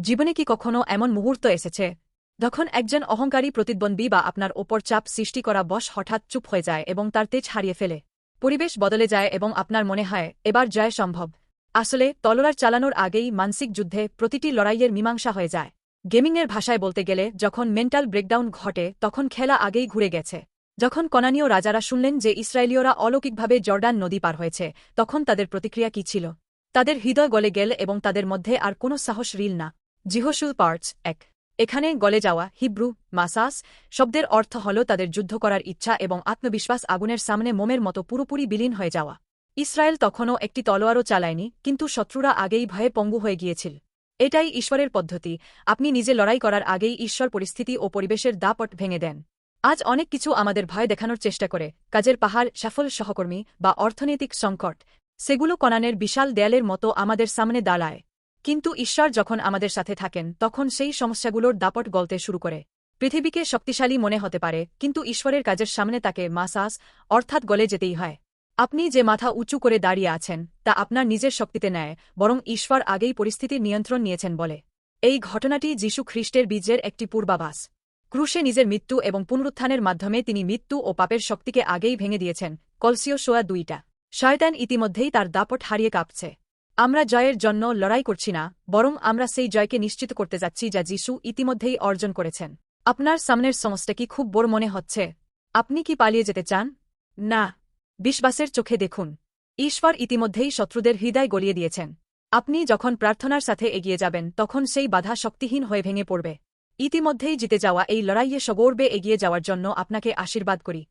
জীবনে কি কখনো এমন মুহূর্ত এসেছে যখন একজন অহংকারী প্রতিদ্বন্দ্বী বা আপনার ওপর চাপ সৃষ্টি করা বশ হঠাৎ চুপ হয়ে যায় এবং তার তেজ হারিয়ে ফেলে? পরিবেশ বদলে যায় এবং আপনার মনে হয় এবার জয় সম্ভব। আসলে তলোয়ার চালানোর আগেই মানসিক যুদ্ধে প্রতিটি লড়াইয়ের মীমাংসা হয়ে যায়। গেমিংয়ের ভাষায় বলতে গেলে যখন মেন্টাল ব্রেকডাউন ঘটে তখন খেলা আগেই ঘুরে গেছে। যখন কনানীয় রাজারা শুনলেন যে ইসরায়েলীয়রা অলৌকিকভাবে জর্ডান নদী পার হয়েছে, তখন তাদের প্রতিক্রিয়া কী ছিল? তাদের হৃদয় গলে গেল এবং তাদের মধ্যে আর কোনো সাহস রিল না। জিহোশুল পার্টস ১। এখানে গলে যাওয়া হিব্রু মাসাস শব্দের অর্থ হল তাদের যুদ্ধ করার ইচ্ছা এবং আত্মবিশ্বাস আগুনের সামনে মোমের মতো পুরোপুরি বিলীন হয়ে যাওয়া। ইসরায়েল তখনও একটি তলোয়ারও চালায়নি, কিন্তু শত্রুরা আগেই ভয়ে পঙ্গু হয়ে গিয়েছিল। এটাই ঈশ্বরের পদ্ধতি। আপনি নিজে লড়াই করার আগেই ঈশ্বর পরিস্থিতি ও পরিবেশের দাপট ভেঙে দেন। আজ অনেক কিছু আমাদের ভয় দেখানোর চেষ্টা করে, কাজের পাহাড়, সফল সহকর্মী বা অর্থনৈতিক সংকট। সেগুলো কনানের বিশাল দেয়ালের মতো আমাদের সামনে দাঁড়ায়। কিন্তু ঈশ্বর যখন আমাদের সাথে থাকেন তখন সেই সমস্যাগুলোর দাপট গলতে শুরু করে। পৃথিবীকে শক্তিশালী মনে হতে পারে, কিন্তু ঈশ্বরের কাজের সামনে তাকে মাসাস অর্থাৎ গলে যেতেই হয়। আপনি যে মাথা উঁচু করে দাঁড়িয়ে আছেন তা আপনার নিজের শক্তিতে নেয়, বরং ঈশ্বর আগেই পরিস্থিতির নিয়ন্ত্রণ নিয়েছেন বলে। এই ঘটনাটি যীশু খ্রিস্টের বীজের একটি পূর্বাভাস। ক্রুশে নিজের মৃত্যু এবং পুনরুত্থানের মাধ্যমে তিনি মৃত্যু ও পাপের শক্তিকে আগেই ভেঙে দিয়েছেন। কলসীয় 2:2। শয়তান ইতিমধ্যেই তার দাপট হারিয়ে কাঁপছে। আমরা জয়ের জন্য লড়াই করছি না, বরং আমরা সেই জয়কে নিশ্চিত করতে যাচ্ছি যা যীশু ইতিমধ্যেই অর্জন করেছেন। আপনার সামনের সমস্যা কি খুব বড় মনে হচ্ছে? আপনি কি পালিয়ে যেতে চান? না, বিশ্বাসের চোখে দেখুন। ঈশ্বর ইতিমধ্যেই শত্রুদের হৃদয় গলিয়ে দিয়েছেন। আপনি যখন প্রার্থনার সাথে এগিয়ে যাবেন তখন সেই বাধা শক্তিহীন হয়ে ভেঙে পড়বে। ইতিমধ্যেই জিতে যাওয়া এই লড়াইয়ে সগৌরবে এগিয়ে যাওয়ার জন্য আপনাকে আশীর্বাদ করি।